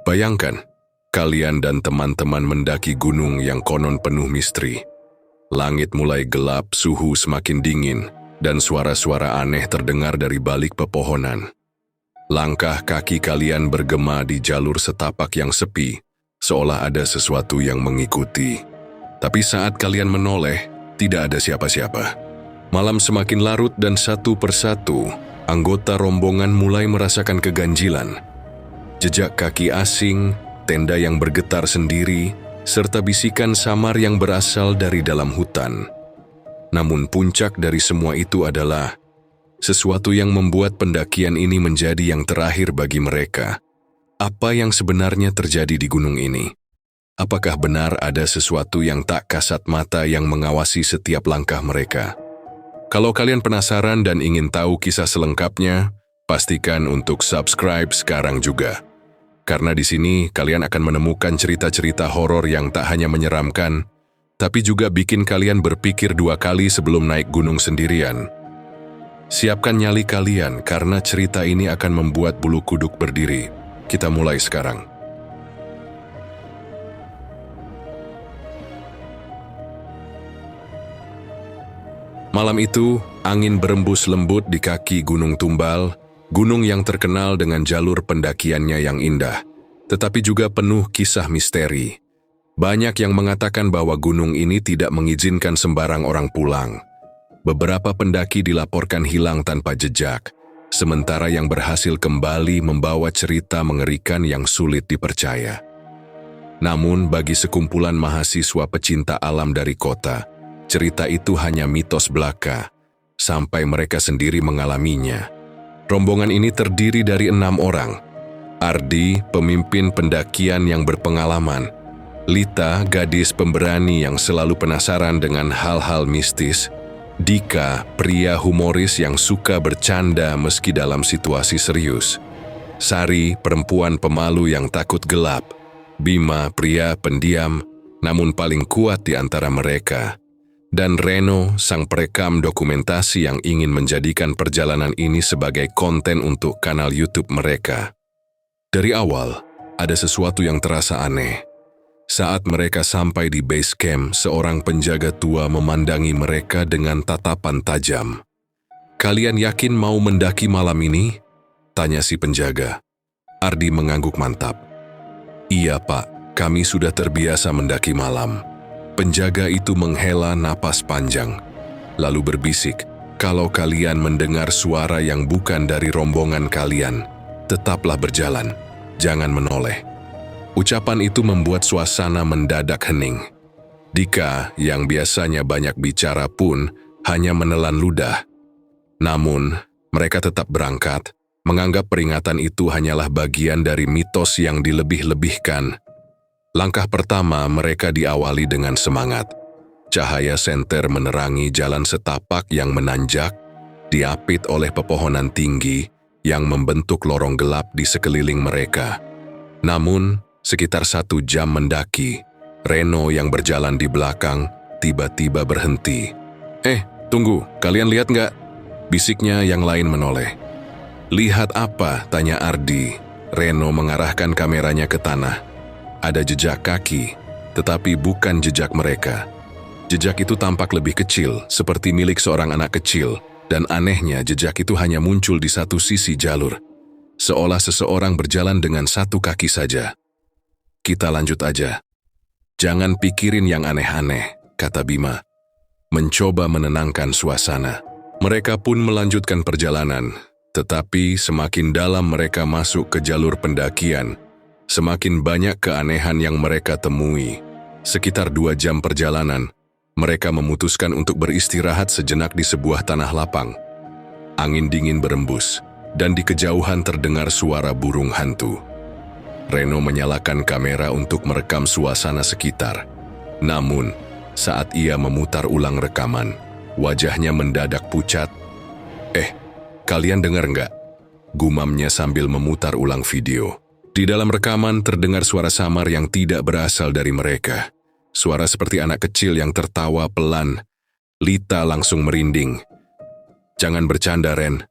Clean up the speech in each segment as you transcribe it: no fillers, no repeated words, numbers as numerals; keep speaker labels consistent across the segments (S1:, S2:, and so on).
S1: Bayangkan, kalian dan teman-teman mendaki gunung yang konon penuh misteri. Langit mulai gelap, suhu semakin dingin, dan suara-suara aneh terdengar dari balik pepohonan. Langkah kaki kalian bergema di jalur setapak yang sepi, seolah ada sesuatu yang mengikuti. Tapi saat kalian menoleh, tidak ada siapa-siapa. Malam semakin larut dan satu persatu, anggota rombongan mulai merasakan keganjilan. Jejak kaki asing, tenda yang bergetar sendiri, serta bisikan samar yang berasal dari dalam hutan. Namun puncak dari semua itu adalah sesuatu yang membuat pendakian ini menjadi yang terakhir bagi mereka. Apa yang sebenarnya terjadi di gunung ini? Apakah benar ada sesuatu yang tak kasat mata yang mengawasi setiap langkah mereka? Kalau kalian penasaran dan ingin tahu kisah selengkapnya, pastikan untuk subscribe sekarang juga. Karena di sini kalian akan menemukan cerita-cerita horor yang tak hanya menyeramkan, tapi juga bikin kalian berpikir dua kali sebelum naik gunung sendirian. Siapkan nyali kalian karena cerita ini akan membuat bulu kuduk berdiri. Kita mulai sekarang. Malam itu, angin berembus lembut di kaki Gunung Tumbal, gunung yang terkenal dengan jalur pendakiannya yang indah, tetapi juga penuh kisah misteri. Banyak yang mengatakan bahwa gunung ini tidak mengizinkan sembarang orang pulang. Beberapa pendaki dilaporkan hilang tanpa jejak, sementara yang berhasil kembali membawa cerita mengerikan yang sulit dipercaya. Namun bagi sekumpulan mahasiswa pecinta alam dari kota, cerita itu hanya mitos belaka, sampai mereka sendiri mengalaminya. Rombongan ini terdiri dari 6 orang. Ardi, pemimpin pendakian yang berpengalaman. Lita, gadis pemberani yang selalu penasaran dengan hal-hal mistis. Dika, pria humoris yang suka bercanda meski dalam situasi serius. Sari, perempuan pemalu yang takut gelap. Bima, pria pendiam, namun paling kuat di antara mereka. Dan Reno, sang perekam dokumentasi yang ingin menjadikan perjalanan ini sebagai konten untuk kanal YouTube mereka. Dari awal, ada sesuatu yang terasa aneh. Saat mereka sampai di base camp, seorang penjaga tua memandangi mereka dengan tatapan tajam. "Kalian yakin mau mendaki malam ini?" tanya si penjaga. Ardi mengangguk mantap. "Iya pak, kami sudah terbiasa mendaki malam." Penjaga itu menghela napas panjang, lalu berbisik, "Kalau kalian mendengar suara yang bukan dari rombongan kalian, tetaplah berjalan, jangan menoleh." Ucapan itu membuat suasana mendadak hening. Dika, yang biasanya banyak bicara pun, hanya menelan ludah. Namun, mereka tetap berangkat, menganggap peringatan itu hanyalah bagian dari mitos yang dilebih-lebihkan. Langkah pertama mereka diawali dengan semangat. Cahaya senter menerangi jalan setapak yang menanjak, diapit oleh pepohonan tinggi yang membentuk lorong gelap di sekeliling mereka. Namun, sekitar 1 jam mendaki, Reno yang berjalan di belakang tiba-tiba berhenti. Tunggu, kalian lihat nggak?" bisiknya yang lain menoleh. "Lihat apa?" tanya Ardi. Reno mengarahkan kameranya ke tanah. Ada jejak kaki, tetapi bukan jejak mereka. Jejak itu tampak lebih kecil, seperti milik seorang anak kecil, dan anehnya jejak itu hanya muncul di satu sisi jalur, seolah seseorang berjalan dengan 1 kaki saja. "Kita lanjut aja. Jangan pikirin yang aneh-aneh," kata Bima, mencoba menenangkan suasana. Mereka pun melanjutkan perjalanan, tetapi semakin dalam mereka masuk ke jalur pendakian, semakin banyak keanehan yang mereka temui. Sekitar 2 jam perjalanan, mereka memutuskan untuk beristirahat sejenak di sebuah tanah lapang. Angin dingin berembus, dan di kejauhan terdengar suara burung hantu. Reno menyalakan kamera untuk merekam suasana sekitar. Namun, saat ia memutar ulang rekaman, wajahnya mendadak pucat. Kalian dengar nggak?" gumamnya sambil memutar ulang video. Di dalam rekaman terdengar suara samar yang tidak berasal dari mereka. Suara seperti anak kecil yang tertawa pelan. Lita langsung merinding. "Jangan bercanda, Ren.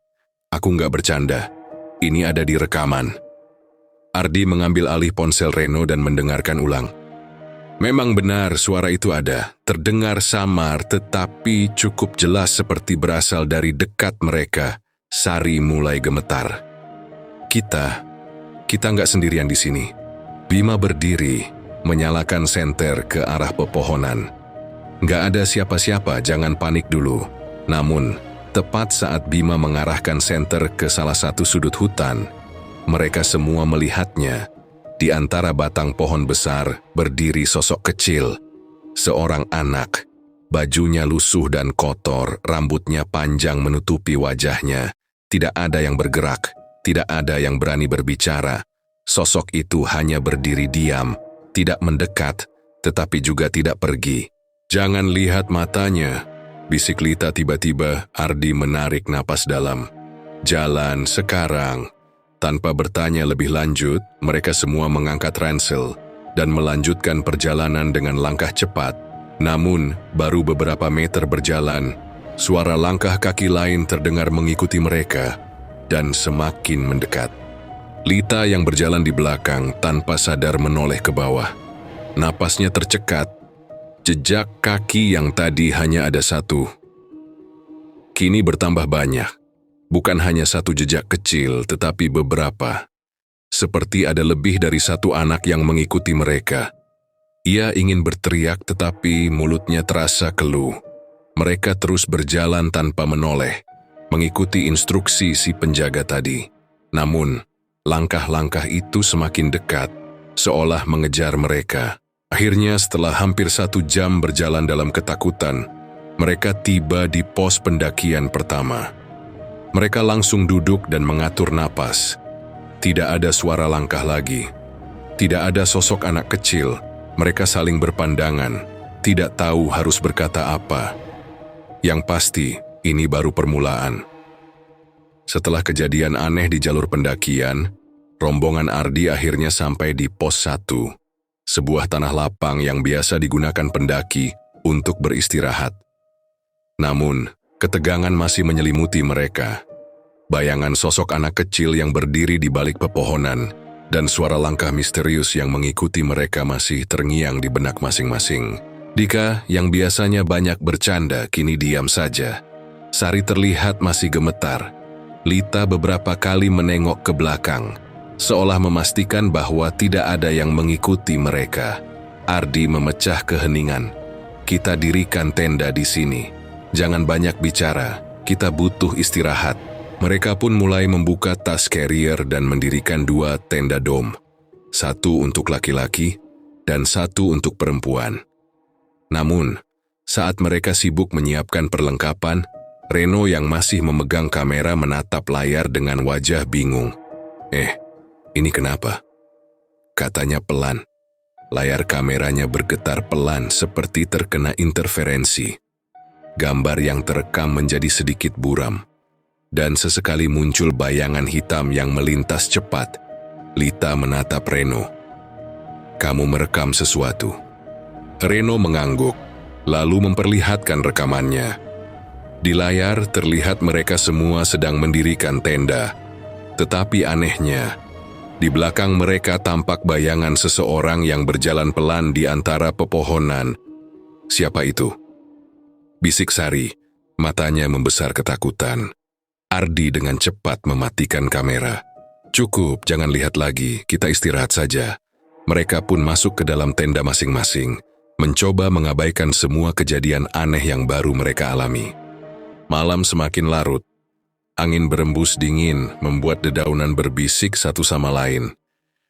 S1: Aku nggak bercanda. Ini ada di rekaman." Ardi mengambil alih ponsel Reno dan mendengarkan ulang. Memang benar suara itu ada, terdengar samar tetapi cukup jelas seperti berasal dari dekat mereka. Sari mulai gemetar. Kita nggak sendirian di sini. Bima berdiri, menyalakan senter ke arah pepohonan. Nggak ada siapa-siapa, jangan panik dulu. Namun, tepat saat Bima mengarahkan senter ke salah satu sudut hutan, mereka semua melihatnya. Di antara batang pohon besar, berdiri sosok kecil. Seorang anak. Bajunya lusuh dan kotor, rambutnya panjang menutupi wajahnya. Tidak ada yang bergerak, tidak ada yang berani berbicara. Sosok itu hanya berdiri diam, tidak mendekat, tetapi juga tidak pergi. Jangan lihat matanya, bisik Lita tiba-tiba. Ardi menarik napas dalam. Jalan sekarang. Tanpa bertanya lebih lanjut, mereka semua mengangkat ransel dan melanjutkan perjalanan dengan langkah cepat. Namun, baru beberapa meter berjalan, suara langkah kaki lain terdengar mengikuti mereka dan semakin mendekat. Lita yang berjalan di belakang tanpa sadar menoleh ke bawah. Napasnya tercekat. Jejak kaki yang tadi hanya ada satu, kini bertambah banyak. Bukan hanya satu jejak kecil, tetapi beberapa. Seperti ada lebih dari satu anak yang mengikuti mereka. Ia ingin berteriak tetapi mulutnya terasa keluh. Mereka terus berjalan tanpa menoleh, mengikuti instruksi si penjaga tadi. Namun, langkah-langkah itu semakin dekat, seolah mengejar mereka. Akhirnya setelah hampir 1 jam berjalan dalam ketakutan, mereka tiba di pos pendakian pertama. Mereka langsung duduk dan mengatur napas. Tidak ada suara langkah lagi. Tidak ada sosok anak kecil. Mereka saling berpandangan, tidak tahu harus berkata apa. Yang pasti, ini baru permulaan. Setelah kejadian aneh di jalur pendakian, rombongan Ardi akhirnya sampai di pos 1, sebuah tanah lapang yang biasa digunakan pendaki untuk beristirahat. Namun, ketegangan masih menyelimuti mereka. Bayangan sosok anak kecil yang berdiri di balik pepohonan dan suara langkah misterius yang mengikuti mereka masih terngiang di benak masing-masing. Dika, yang biasanya banyak bercanda, kini diam saja. Sari terlihat masih gemetar. Lita beberapa kali menengok ke belakang, seolah memastikan bahwa tidak ada yang mengikuti mereka. Ardi memecah keheningan. Kita dirikan tenda di sini. Jangan banyak bicara, kita butuh istirahat. Mereka pun mulai membuka tas carrier dan mendirikan 2 tenda dom. 1 untuk laki-laki dan 1 untuk perempuan. Namun, saat mereka sibuk menyiapkan perlengkapan, Reno yang masih memegang kamera menatap layar dengan wajah bingung. Ini kenapa? Katanya pelan. Layar kameranya bergetar pelan seperti terkena interferensi. Gambar yang terekam menjadi sedikit buram, dan sesekali muncul bayangan hitam yang melintas cepat. Lita menatap Reno. Kamu merekam sesuatu. Reno mengangguk, lalu memperlihatkan rekamannya. Di layar terlihat mereka semua sedang mendirikan tenda. Tetapi anehnya, di belakang mereka tampak bayangan seseorang yang berjalan pelan di antara pepohonan. Siapa itu? Bisik Sari, matanya membesar ketakutan. Ardi dengan cepat mematikan kamera. Cukup, jangan lihat lagi, kita istirahat saja. Mereka pun masuk ke dalam tenda masing-masing, mencoba mengabaikan semua kejadian aneh yang baru mereka alami. Malam semakin larut. Angin berembus dingin, membuat dedaunan berbisik satu sama lain.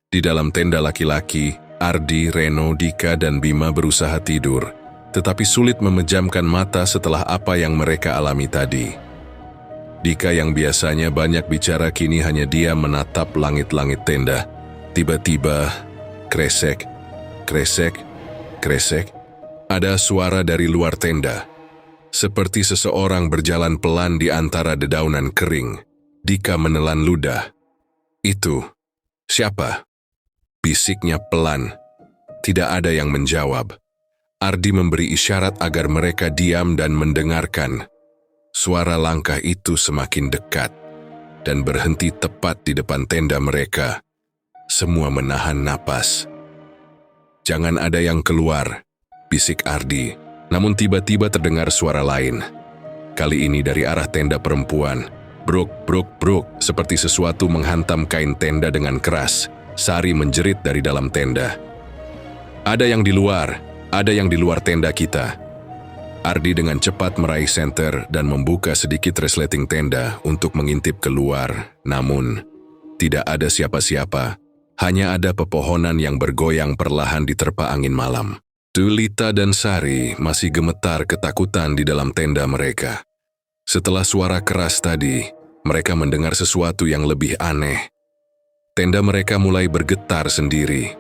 S1: Di dalam tenda laki-laki, Ardi, Reno, Dika, dan Bima berusaha tidur, tetapi sulit memejamkan mata setelah apa yang mereka alami tadi. Dika yang biasanya banyak bicara kini hanya diam menatap langit-langit tenda. Tiba-tiba, kresek, kresek, kresek, ada suara dari luar tenda. Seperti seseorang berjalan pelan di antara dedaunan kering. Dika menelan ludah. Itu, siapa? Bisiknya pelan. Tidak ada yang menjawab. Ardi memberi isyarat agar mereka diam dan mendengarkan. Suara langkah itu semakin dekat dan berhenti tepat di depan tenda mereka. Semua menahan napas. "Jangan ada yang keluar," bisik Ardi. Namun tiba-tiba terdengar suara lain. Kali ini dari arah tenda perempuan. Bruk, bruk, bruk, seperti sesuatu menghantam kain tenda dengan keras. Sari menjerit dari dalam tenda. "Ada yang di luar, ada yang di luar tenda kita." Ardi dengan cepat meraih senter dan membuka sedikit resleting tenda untuk mengintip keluar. Namun, tidak ada siapa-siapa. Hanya ada pepohonan yang bergoyang perlahan diterpa angin malam. Lita dan Sari masih gemetar ketakutan di dalam tenda mereka. Setelah suara keras tadi, mereka mendengar sesuatu yang lebih aneh. Tenda mereka mulai bergetar sendiri.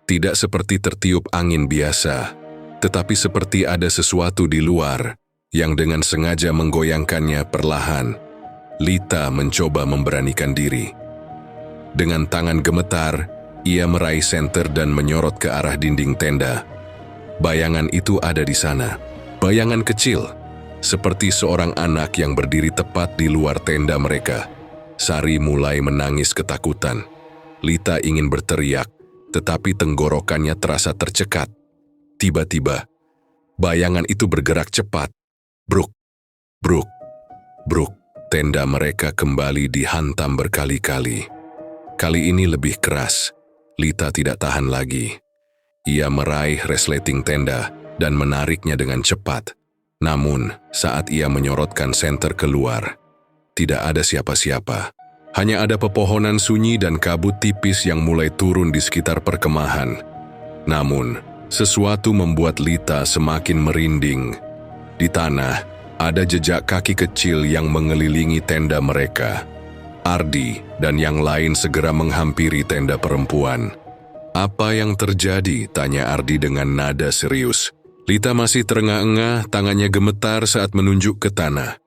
S1: Tidak seperti tertiup angin biasa, tetapi seperti ada sesuatu di luar yang dengan sengaja menggoyangkannya perlahan. Lita mencoba memberanikan diri. Dengan tangan gemetar, ia meraih senter dan menyorot ke arah dinding tenda. Bayangan itu ada di sana. Bayangan kecil, seperti seorang anak yang berdiri tepat di luar tenda mereka. Sari mulai menangis ketakutan. Lita ingin berteriak, tetapi tenggorokannya terasa tercekat. Tiba-tiba, bayangan itu bergerak cepat. Bruk, bruk, bruk. Tenda mereka kembali dihantam berkali-kali. Kali ini lebih keras. Lita tidak tahan lagi. Ia meraih resleting tenda dan menariknya dengan cepat. Namun, saat ia menyorotkan senter keluar, tidak ada siapa-siapa. Hanya ada pepohonan sunyi dan kabut tipis yang mulai turun di sekitar perkemahan. Namun, sesuatu membuat Lita semakin merinding. Di tanah, ada jejak kaki kecil yang mengelilingi tenda mereka. Ardi dan yang lain segera menghampiri tenda perempuan. "Apa yang terjadi?" tanya Ardi dengan nada serius. Lita masih terengah-engah, tangannya gemetar saat menunjuk ke tanah.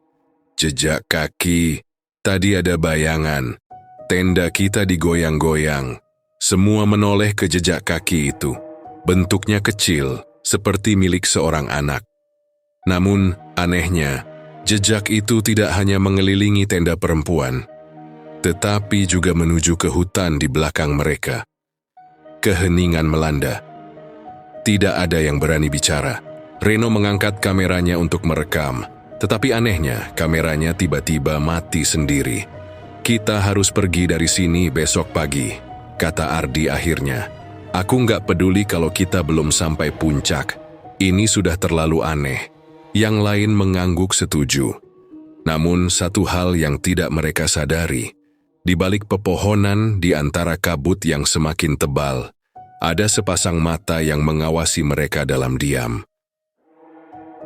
S1: "Jejak kaki. Tadi ada bayangan. Tenda kita digoyang-goyang. Semua menoleh ke jejak kaki itu. Bentuknya kecil, seperti milik seorang anak. Namun, anehnya, jejak itu tidak hanya mengelilingi tenda perempuan, tetapi juga menuju ke hutan di belakang mereka." Keheningan melanda. Tidak ada yang berani bicara. Reno mengangkat kameranya untuk merekam, tetapi anehnya kameranya tiba-tiba mati sendiri. "Kita harus pergi dari sini besok pagi," kata Ardi akhirnya. "Aku nggak peduli kalau kita belum sampai puncak. Ini sudah terlalu aneh." Yang lain mengangguk setuju. Namun satu hal yang tidak mereka sadari, di balik pepohonan di antara kabut yang semakin tebal, ada sepasang mata yang mengawasi mereka dalam diam.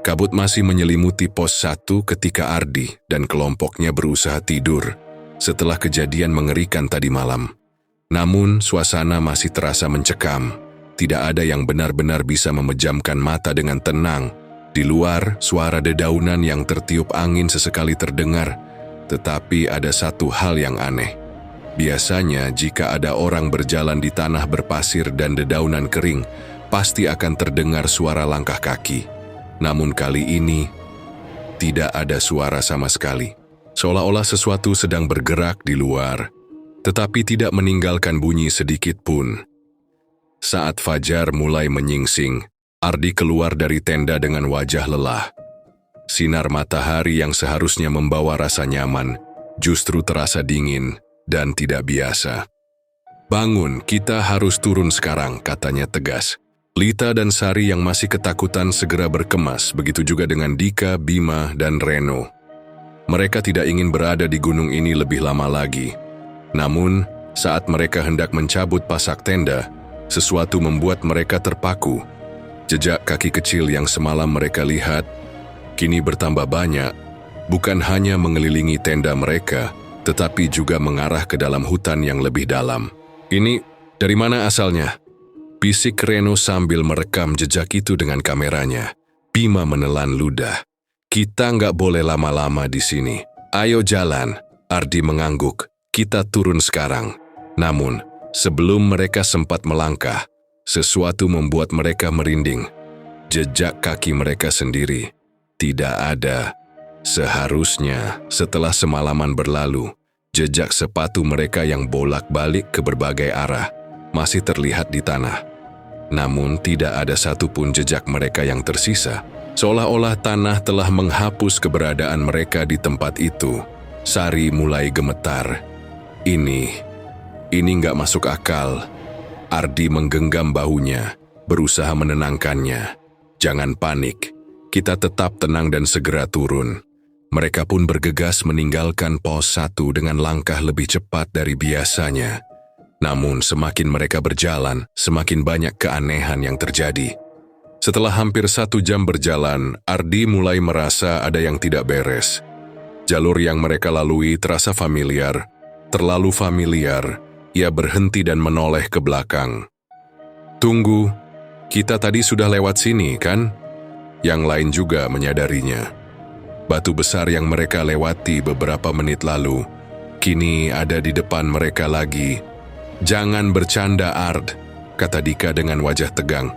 S1: Kabut masih menyelimuti pos 1 ketika Ardi dan kelompoknya berusaha tidur setelah kejadian mengerikan tadi malam. Namun suasana masih terasa mencekam. Tidak ada yang benar-benar bisa memejamkan mata dengan tenang. Di luar, suara dedaunan yang tertiup angin sesekali terdengar, tetapi ada satu hal yang aneh. Biasanya jika ada orang berjalan di tanah berpasir dan dedaunan kering, pasti akan terdengar suara langkah kaki. Namun kali ini, tidak ada suara sama sekali. Seolah-olah sesuatu sedang bergerak di luar, tetapi tidak meninggalkan bunyi sedikit pun. Saat fajar mulai menyingsing, Ardi keluar dari tenda dengan wajah lelah. Sinar matahari yang seharusnya membawa rasa nyaman, justru terasa dingin dan tidak biasa. "Bangun, kita harus turun sekarang," katanya tegas. Lita dan Sari yang masih ketakutan segera berkemas, begitu juga dengan Dika, Bima, dan Reno. Mereka tidak ingin berada di gunung ini lebih lama lagi. Namun, saat mereka hendak mencabut pasak tenda, sesuatu membuat mereka terpaku. Jejak kaki kecil yang semalam mereka lihat, kini bertambah banyak, bukan hanya mengelilingi tenda mereka, tetapi juga mengarah ke dalam hutan yang lebih dalam. "Ini dari mana asalnya?" bisik Reno sambil merekam jejak itu dengan kameranya. Bima menelan ludah. "Kita nggak boleh lama-lama di sini. Ayo jalan." Ardi mengangguk. "Kita turun sekarang." Namun, sebelum mereka sempat melangkah, sesuatu membuat mereka merinding. Jejak kaki mereka sendiri tidak ada. Seharusnya setelah semalaman berlalu, Jejak sepatu mereka yang bolak-balik ke berbagai arah masih terlihat di tanah. Namun tidak ada satupun jejak mereka yang tersisa. Seolah-olah tanah telah menghapus keberadaan mereka di tempat itu. Sari mulai gemetar. Ini nggak masuk akal. Ardi menggenggam bahunya, berusaha menenangkannya. Jangan panik, kita tetap tenang dan segera turun. Mereka pun bergegas meninggalkan pos 1 dengan langkah lebih cepat dari biasanya. Namun semakin mereka berjalan, semakin banyak keanehan yang terjadi. Setelah hampir 1 jam berjalan, Ardi mulai merasa ada yang tidak beres. Jalur yang mereka lalui terasa familiar, terlalu familiar. Ia berhenti dan menoleh ke belakang. Tunggu, kita tadi sudah lewat sini, kan? Yang lain juga menyadarinya. Batu besar yang mereka lewati beberapa menit lalu, kini ada di depan mereka lagi. Jangan bercanda, Ard, kata Dika dengan wajah tegang.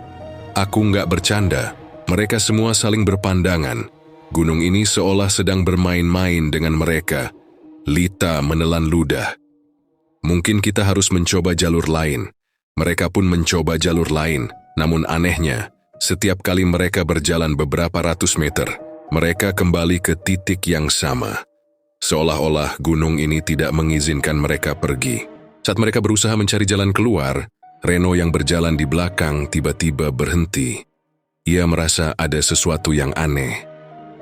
S1: Aku nggak bercanda, mereka semua saling berpandangan. Gunung ini seolah sedang bermain-main dengan mereka. Lita menelan ludah. Mungkin kita harus mencoba jalur lain. Mereka pun mencoba jalur lain, namun anehnya, setiap kali mereka berjalan beberapa ratus meter, mereka kembali ke titik yang sama. Seolah-olah gunung ini tidak mengizinkan mereka pergi. Saat mereka berusaha mencari jalan keluar, Reno yang berjalan di belakang tiba-tiba berhenti. Ia merasa ada sesuatu yang aneh.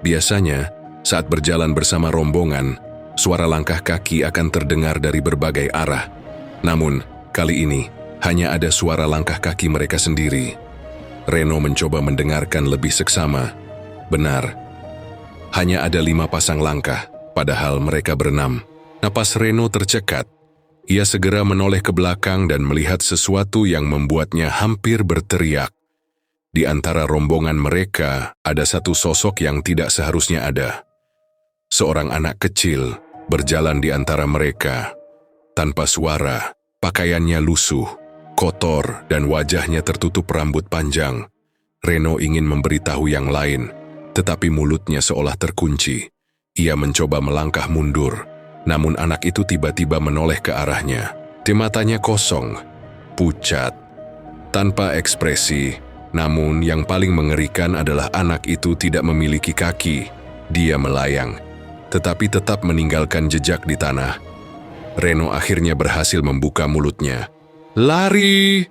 S1: Biasanya, saat berjalan bersama rombongan, suara langkah kaki akan terdengar dari berbagai arah. Namun, kali ini, hanya ada suara langkah kaki mereka sendiri. Reno mencoba mendengarkan lebih seksama. Benar, hanya ada 5 pasang langkah, padahal mereka berenam. Napas Reno tercekat. Ia segera menoleh ke belakang dan melihat sesuatu yang membuatnya hampir berteriak. Di antara rombongan mereka, ada satu sosok yang tidak seharusnya ada. Seorang anak kecil berjalan di antara mereka. Tanpa suara, pakaiannya lusuh, kotor, dan wajahnya tertutup rambut panjang. Reno ingin memberitahu yang lain, tetapi mulutnya seolah terkunci. Ia mencoba melangkah mundur, namun anak itu tiba-tiba menoleh ke arahnya. Di matanya kosong, pucat, tanpa ekspresi. Namun yang paling mengerikan adalah anak itu tidak memiliki kaki. Dia melayang, tetapi tetap meninggalkan jejak di tanah. Reno akhirnya berhasil membuka mulutnya. Lari!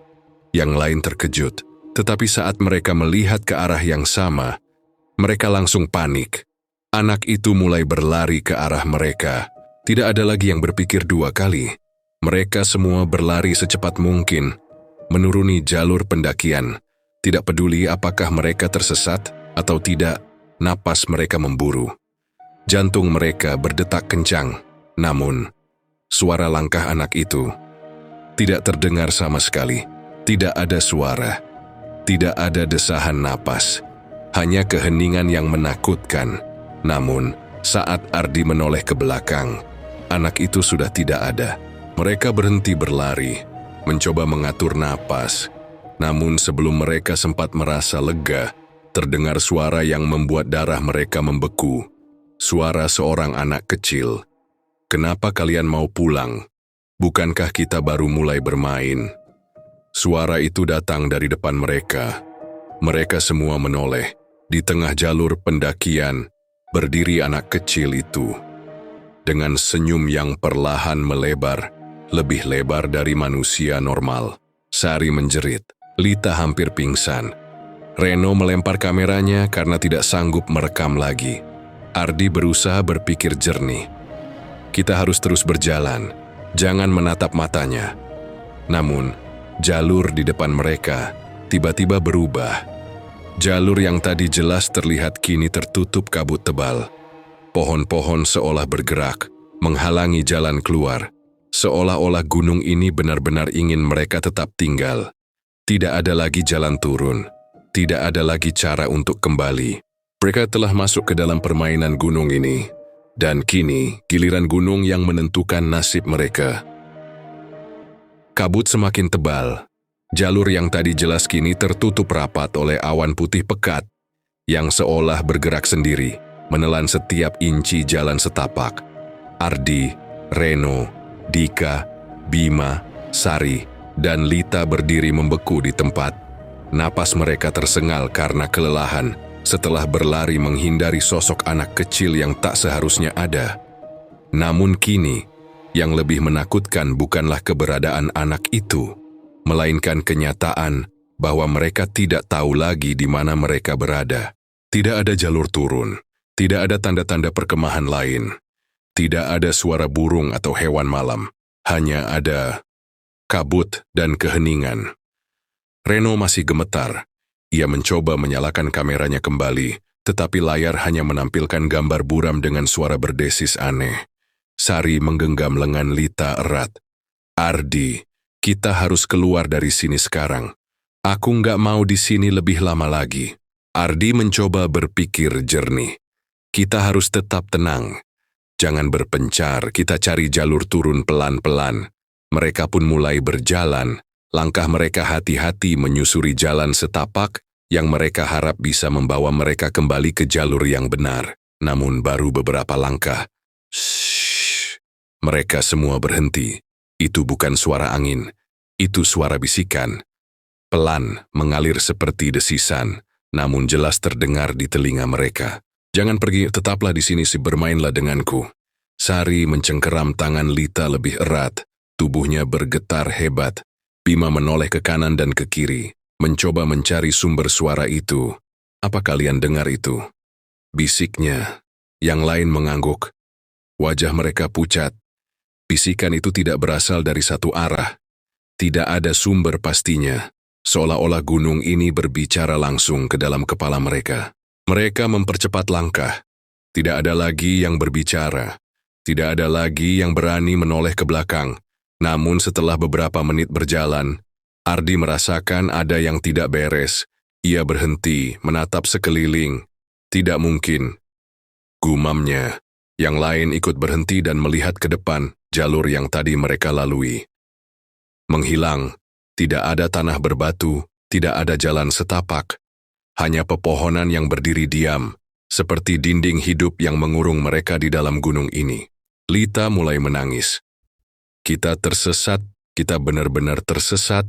S1: Yang lain terkejut, tetapi saat mereka melihat ke arah yang sama, mereka langsung panik. Anak itu mulai berlari ke arah mereka. Tidak ada lagi yang berpikir 2 kali. Mereka semua berlari secepat mungkin, menuruni jalur pendakian. Tidak peduli apakah mereka tersesat atau tidak, napas mereka memburu. Jantung mereka berdetak kencang, namun suara langkah anak itu tidak terdengar sama sekali. Tidak ada suara, tidak ada desahan napas, hanya keheningan yang menakutkan. Namun, saat Ardi menoleh ke belakang, anak itu sudah tidak ada. Mereka berhenti berlari, mencoba mengatur napas. Namun sebelum mereka sempat merasa lega, terdengar suara yang membuat darah mereka membeku. Suara seorang anak kecil. Kenapa kalian mau pulang? Bukankah kita baru mulai bermain? Suara itu datang dari depan mereka. Mereka semua menoleh. Di tengah jalur pendakian, berdiri anak kecil itu. Dengan senyum yang perlahan melebar, lebih lebar dari manusia normal. Sari menjerit. Lita hampir pingsan. Reno melempar kameranya karena tidak sanggup merekam lagi. Ardi berusaha berpikir jernih. Kita harus terus berjalan, jangan menatap matanya. Namun, jalur di depan mereka tiba-tiba berubah. Jalur yang tadi jelas terlihat kini tertutup kabut tebal. Pohon-pohon seolah bergerak, menghalangi jalan keluar. Seolah-olah gunung ini benar-benar ingin mereka tetap tinggal. Tidak ada lagi jalan turun, tidak ada lagi cara untuk kembali. Mereka telah masuk ke dalam permainan gunung ini, dan kini giliran gunung yang menentukan nasib mereka. Kabut semakin tebal. Jalur yang tadi jelas kini tertutup rapat oleh awan putih pekat yang seolah bergerak sendiri, menelan setiap inci jalan setapak. Ardi, Reno, Dika, Bima, Sari, dan Lita berdiri membeku di tempat. Napas mereka tersengal karena kelelahan setelah berlari menghindari sosok anak kecil yang tak seharusnya ada. Namun kini, yang lebih menakutkan bukanlah keberadaan anak itu, melainkan kenyataan bahwa mereka tidak tahu lagi di mana mereka berada. Tidak ada jalur turun, tidak ada tanda-tanda perkemahan lain, tidak ada suara burung atau hewan malam, hanya ada kabut dan keheningan. Reno masih gemetar. Ia mencoba menyalakan kameranya kembali, tetapi layar hanya menampilkan gambar buram dengan suara berdesis aneh. Sari menggenggam lengan Lita erat. "Ardi, kita harus keluar dari sini sekarang. Aku nggak mau di sini lebih lama lagi." Ardi mencoba berpikir jernih. "Kita harus tetap tenang. Jangan berpencar, kita cari jalur turun pelan-pelan." Mereka pun mulai berjalan. Langkah mereka hati-hati menyusuri jalan setapak yang mereka harap bisa membawa mereka kembali ke jalur yang benar. Namun baru beberapa langkah, shh, mereka semua berhenti. Itu bukan suara angin, itu suara bisikan. Pelan, mengalir seperti desisan, namun jelas terdengar di telinga mereka. "Jangan pergi, tetaplah di sini, bermainlah denganku." Sari mencengkeram tangan Lita lebih erat, tubuhnya bergetar hebat. Bima menoleh ke kanan dan ke kiri, mencoba mencari sumber suara itu. "Apa kalian dengar itu?" bisiknya. Yang lain mengangguk. Wajah mereka pucat. Bisikan itu tidak berasal dari satu arah. Tidak ada sumber pastinya. Seolah-olah gunung ini berbicara langsung ke dalam kepala mereka. Mereka mempercepat langkah. Tidak ada lagi yang berbicara. Tidak ada lagi yang berani menoleh ke belakang. Namun setelah beberapa menit berjalan, Ardi merasakan ada yang tidak beres. Ia berhenti, menatap sekeliling. "Tidak mungkin," gumamnya. Yang lain ikut berhenti dan melihat ke depan, jalur yang tadi mereka lalui. Menghilang, tidak ada tanah berbatu, tidak ada jalan setapak. Hanya pepohonan yang berdiri diam, seperti dinding hidup yang mengurung mereka di dalam gunung ini. Lita mulai menangis. "Kita tersesat, kita benar-benar tersesat."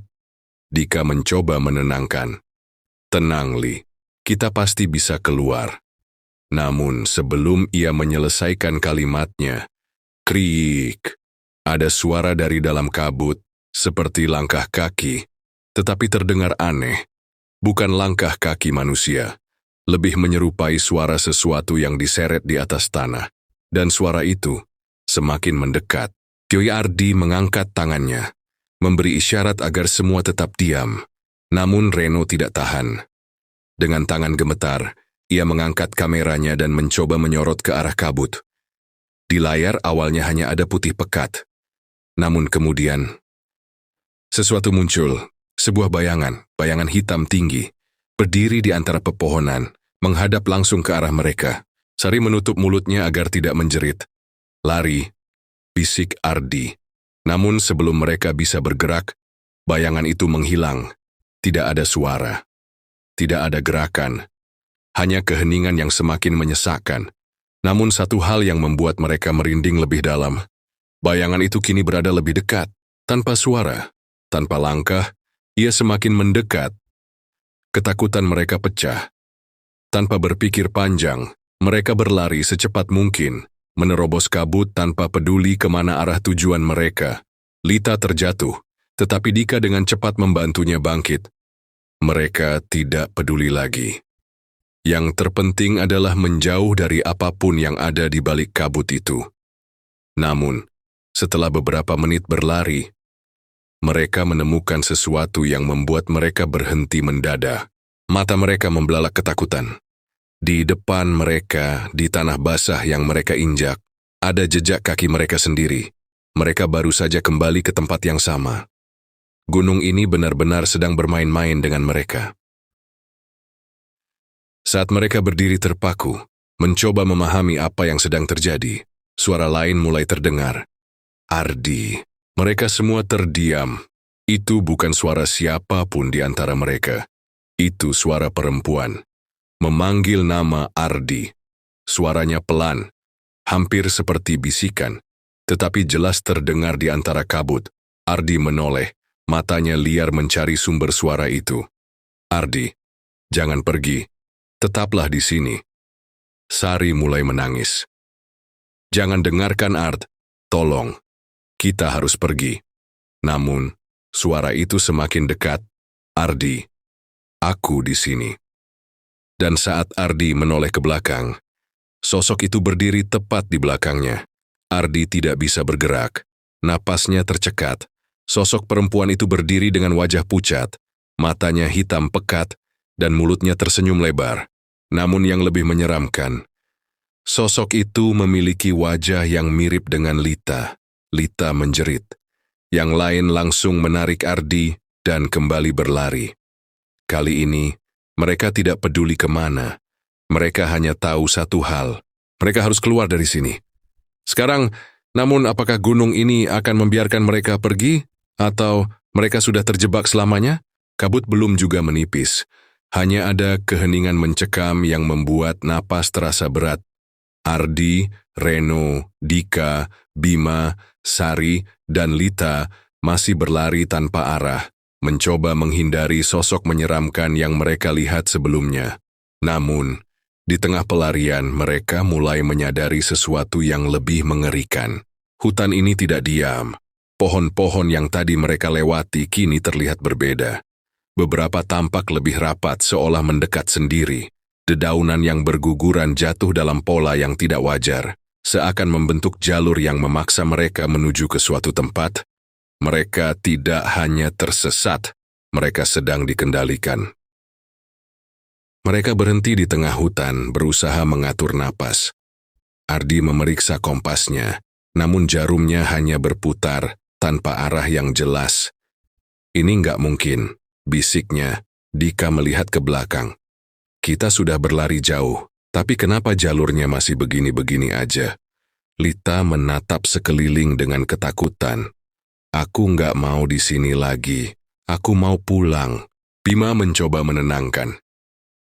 S1: Dika mencoba menenangkan. "Tenang, Li, kita pasti bisa keluar." Namun sebelum ia menyelesaikan kalimatnya, kriik, ada suara dari dalam kabut, seperti langkah kaki, tetapi terdengar aneh. Bukan langkah kaki manusia, lebih menyerupai suara sesuatu yang diseret di atas tanah. Dan suara itu semakin mendekat. Kiai Ardi mengangkat tangannya, memberi isyarat agar semua tetap diam. Namun Reno tidak tahan. Dengan tangan gemetar, ia mengangkat kameranya dan mencoba menyorot ke arah kabut. Di layar awalnya hanya ada putih pekat. Namun kemudian, sesuatu muncul, sebuah bayangan hitam tinggi, berdiri di antara pepohonan, menghadap langsung ke arah mereka. Sari menutup mulutnya agar tidak menjerit. "Lari," bisik Ardi. Namun sebelum mereka bisa bergerak, bayangan itu menghilang. Tidak ada suara. Tidak ada gerakan. Hanya keheningan yang semakin menyesakkan. Namun satu hal yang membuat mereka merinding lebih dalam. Bayangan itu kini berada lebih dekat. Tanpa suara, tanpa langkah, ia semakin mendekat. Ketakutan mereka pecah. Tanpa berpikir panjang, mereka berlari secepat mungkin, menerobos kabut tanpa peduli kemana arah tujuan mereka. Lita terjatuh, tetapi Dika dengan cepat membantunya bangkit. Mereka tidak peduli lagi. Yang terpenting adalah menjauh dari apapun yang ada di balik kabut itu. Namun, setelah beberapa menit berlari, mereka menemukan sesuatu yang membuat mereka berhenti mendadak. Mata mereka membelalak ketakutan. Di depan mereka, di tanah basah yang mereka injak, ada jejak kaki mereka sendiri. Mereka baru saja kembali ke tempat yang sama. Gunung ini benar-benar sedang bermain-main dengan mereka. Saat mereka berdiri terpaku, mencoba memahami apa yang sedang terjadi, suara lain mulai terdengar. "Ardi." Mereka semua terdiam. Itu bukan suara siapapun di antara mereka. Itu suara perempuan. Memanggil nama Ardi. Suaranya pelan, hampir seperti bisikan. Tetapi jelas terdengar di antara kabut. Ardi menoleh, matanya liar mencari sumber suara itu. Ardi, jangan pergi. Tetaplah di sini. Sari mulai menangis. Jangan dengarkan Ard. Tolong. Kita harus pergi. Namun, suara itu semakin dekat. Ardi, aku di sini. Dan saat Ardi menoleh ke belakang, sosok itu berdiri tepat di belakangnya. Ardi tidak bisa bergerak. Napasnya tercekat. Sosok perempuan itu berdiri dengan wajah pucat, matanya hitam pekat, dan mulutnya tersenyum lebar. Namun yang lebih menyeramkan, sosok itu memiliki wajah yang mirip dengan Lita. Lita menjerit. Yang lain langsung menarik Ardi dan kembali berlari. Kali ini, mereka tidak peduli kemana. Mereka hanya tahu satu hal. Mereka harus keluar dari sini. Sekarang, namun apakah gunung ini akan membiarkan mereka pergi? Atau mereka sudah terjebak selamanya? Kabut belum juga menipis. Hanya ada keheningan mencekam yang membuat napas terasa berat. Ardi, Reno, Dika, Bima, Sari, dan Lita masih berlari tanpa arah, mencoba menghindari sosok menyeramkan yang mereka lihat sebelumnya. Namun, di tengah pelarian mereka mulai menyadari sesuatu yang lebih mengerikan. Hutan ini tidak diam. Pohon-pohon yang tadi mereka lewati kini terlihat berbeda. Beberapa tampak lebih rapat seolah mendekat sendiri. Dedaunan yang berguguran jatuh dalam pola yang tidak wajar, seakan membentuk jalur yang memaksa mereka menuju ke suatu tempat. Mereka tidak hanya tersesat, mereka sedang dikendalikan. Mereka berhenti di tengah hutan, berusaha mengatur napas. Ardi memeriksa kompasnya, namun jarumnya hanya berputar tanpa arah yang jelas. Ini nggak mungkin, bisiknya. Dika melihat ke belakang. Kita sudah berlari jauh, tapi kenapa jalurnya masih begini-begini aja? Lita menatap sekeliling dengan ketakutan. Aku nggak mau di sini lagi. Aku mau pulang. Bima mencoba menenangkan.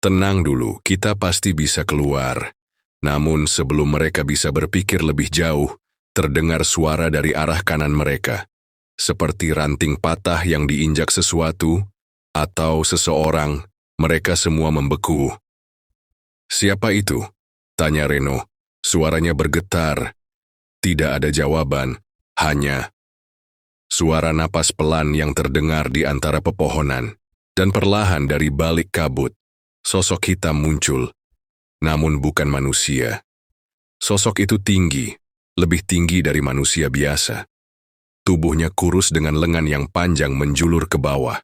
S1: Tenang dulu, kita pasti bisa keluar. Namun sebelum mereka bisa berpikir lebih jauh, terdengar suara dari arah kanan mereka. Seperti ranting patah yang diinjak sesuatu, atau seseorang. Mereka semua membeku. Siapa itu? Tanya Reno. Suaranya bergetar. Tidak ada jawaban, hanya suara napas pelan yang terdengar di antara pepohonan. Dan perlahan dari balik kabut, sosok hitam muncul. Namun bukan manusia. Sosok itu tinggi, lebih tinggi dari manusia biasa. Tubuhnya kurus dengan lengan yang panjang menjulur ke bawah.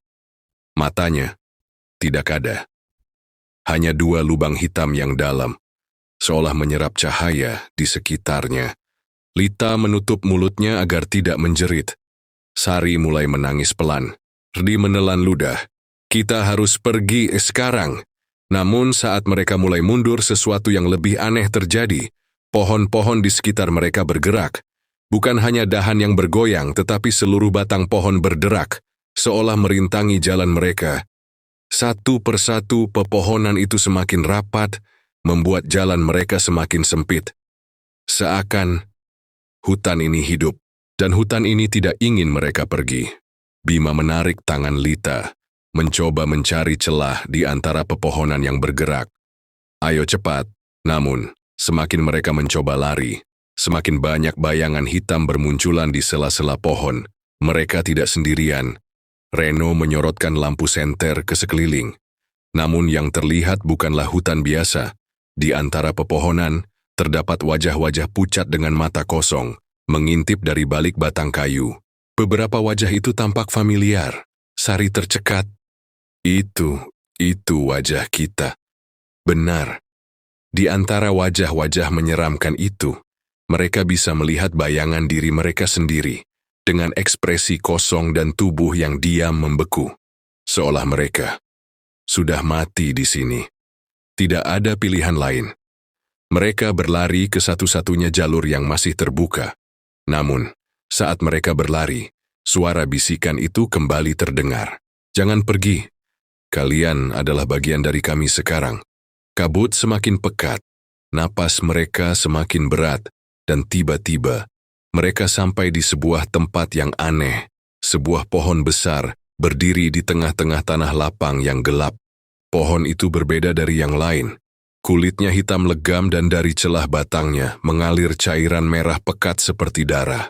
S1: Matanya tidak ada. Hanya dua lubang hitam yang dalam, seolah menyerap cahaya di sekitarnya. Lita menutup mulutnya agar tidak menjerit. Sari mulai menangis pelan. Ardi menelan ludah. Kita harus pergi sekarang. Namun saat mereka mulai mundur, sesuatu yang lebih aneh terjadi. Pohon-pohon di sekitar mereka bergerak. Bukan hanya dahan yang bergoyang, tetapi seluruh batang pohon berderak, seolah merintangi jalan mereka. Satu persatu pepohonan itu semakin rapat, membuat jalan mereka semakin sempit. Seakan hutan ini hidup, dan hutan ini tidak ingin mereka pergi. Bima menarik tangan Lita, mencoba mencari celah di antara pepohonan yang bergerak. Ayo cepat, namun semakin mereka mencoba lari, semakin banyak bayangan hitam bermunculan di sela-sela pohon. Mereka tidak sendirian. Reno menyorotkan lampu senter ke sekeliling. Namun yang terlihat bukanlah hutan biasa. Di antara pepohonan, terdapat wajah-wajah pucat dengan mata kosong, mengintip dari balik batang kayu. Beberapa wajah itu tampak familiar. Sari tercekat. Itu wajah kita. Benar. Di antara wajah-wajah menyeramkan itu, mereka bisa melihat bayangan diri mereka sendiri. Dengan ekspresi kosong dan tubuh yang diam membeku, seolah mereka sudah mati di sini. Tidak ada pilihan lain. Mereka berlari ke satu-satunya jalur yang masih terbuka. Namun, saat mereka berlari, suara bisikan itu kembali terdengar. Jangan pergi. Kalian adalah bagian dari kami sekarang. Kabut semakin pekat, napas mereka semakin berat, dan tiba-tiba Mereka sampai di sebuah tempat yang aneh, sebuah pohon besar berdiri di tengah-tengah tanah lapang yang gelap. Pohon itu berbeda dari yang lain. Kulitnya hitam legam dan dari celah batangnya mengalir cairan merah pekat seperti darah.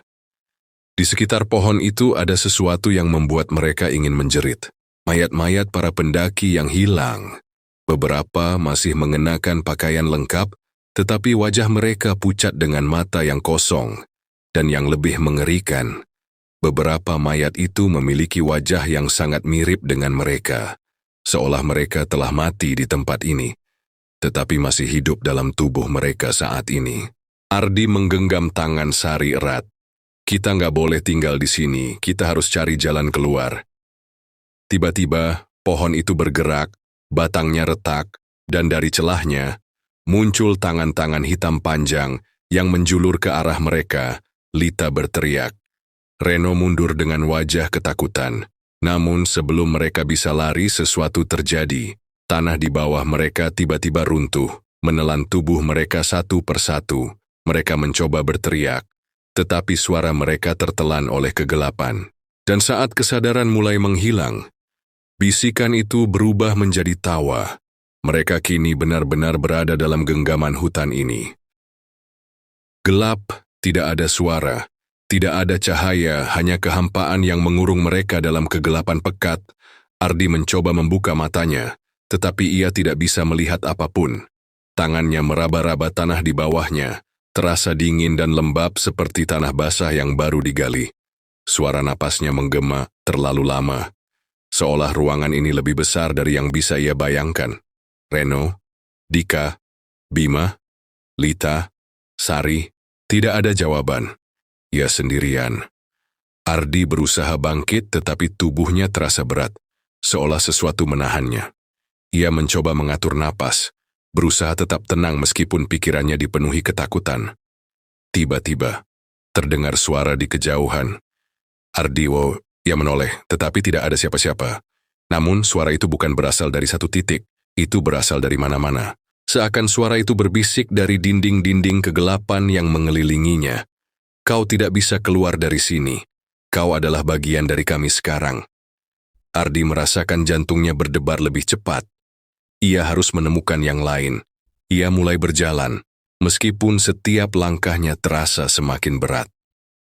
S1: Di sekitar pohon itu ada sesuatu yang membuat mereka ingin menjerit. Mayat-mayat para pendaki yang hilang. Beberapa masih mengenakan pakaian lengkap, tetapi wajah mereka pucat dengan mata yang kosong. Dan yang lebih mengerikan, beberapa mayat itu memiliki wajah yang sangat mirip dengan mereka, seolah mereka telah mati di tempat ini, tetapi masih hidup dalam tubuh mereka saat ini. Ardi menggenggam tangan Sari erat. Kita nggak boleh tinggal di sini, kita harus cari jalan keluar. Tiba-tiba, pohon itu bergerak, batangnya retak, dan dari celahnya, muncul tangan-tangan hitam panjang yang menjulur ke arah mereka. Lita berteriak. Reno mundur dengan wajah ketakutan. Namun sebelum mereka bisa lari, sesuatu terjadi. Tanah di bawah mereka tiba-tiba runtuh, menelan tubuh mereka satu persatu. Mereka mencoba berteriak, tetapi suara mereka tertelan oleh kegelapan. Dan saat kesadaran mulai menghilang, bisikan itu berubah menjadi tawa. Mereka kini benar-benar berada dalam genggaman hutan ini. Gelap, tidak ada suara, tidak ada cahaya, hanya kehampaan yang mengurung mereka dalam kegelapan pekat. Ardi mencoba membuka matanya, tetapi ia tidak bisa melihat apapun. Tangannya meraba-raba tanah di bawahnya, terasa dingin dan lembab seperti tanah basah yang baru digali. Suara napasnya menggema terlalu lama, seolah ruangan ini lebih besar dari yang bisa ia bayangkan. Reno, Dika, Bima, Lita, Sari, tidak ada jawaban. Ia sendirian. Ardi berusaha bangkit tetapi tubuhnya terasa berat, seolah sesuatu menahannya. Ia mencoba mengatur napas, berusaha tetap tenang meskipun pikirannya dipenuhi ketakutan. Tiba-tiba, terdengar suara di kejauhan. Ardi, ia menoleh, tetapi tidak ada siapa-siapa. Namun suara itu bukan berasal dari satu titik, itu berasal dari mana-mana. Seakan suara itu berbisik dari dinding-dinding kegelapan yang mengelilinginya. Kau tidak bisa keluar dari sini. Kau adalah bagian dari kami sekarang. Ardi merasakan jantungnya berdebar lebih cepat. Ia harus menemukan yang lain. Ia mulai berjalan, meskipun setiap langkahnya terasa semakin berat.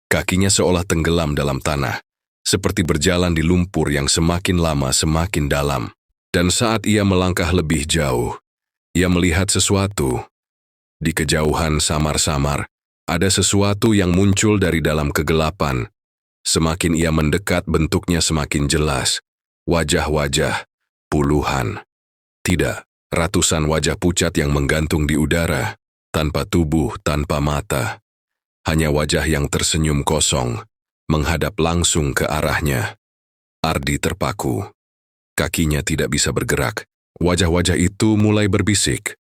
S1: Kakinya seolah tenggelam dalam tanah, seperti berjalan di lumpur yang semakin lama semakin dalam. Dan saat ia melangkah lebih jauh, ia melihat sesuatu. Di kejauhan samar-samar, ada sesuatu yang muncul dari dalam kegelapan. Semakin ia mendekat, bentuknya semakin jelas. Wajah-wajah, puluhan. Tidak, ratusan wajah pucat yang menggantung di udara, tanpa tubuh, tanpa mata. Hanya wajah yang tersenyum kosong, menghadap langsung ke arahnya. Ardi terpaku. Kakinya tidak bisa bergerak. Wajah-wajah itu mulai berbisik.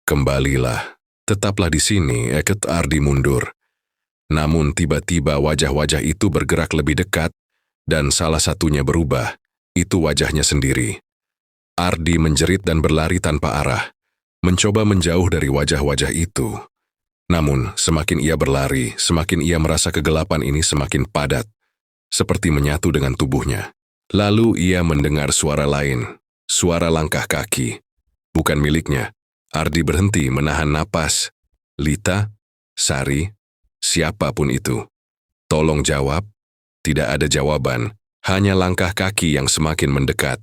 S1: Kembalilah, tetaplah di sini, Eket. Ardi mundur. Namun tiba-tiba wajah-wajah itu bergerak lebih dekat, dan salah satunya berubah. Itu wajahnya sendiri. Ardi menjerit dan berlari tanpa arah, mencoba menjauh dari wajah-wajah itu. Namun, semakin ia berlari, semakin ia merasa kegelapan ini semakin padat, seperti menyatu dengan tubuhnya. Lalu ia mendengar suara lain. Suara langkah kaki, bukan miliknya. Ardi berhenti menahan napas. Lita, Sari, siapapun itu. Tolong jawab. Tidak ada jawaban, hanya langkah kaki yang semakin mendekat.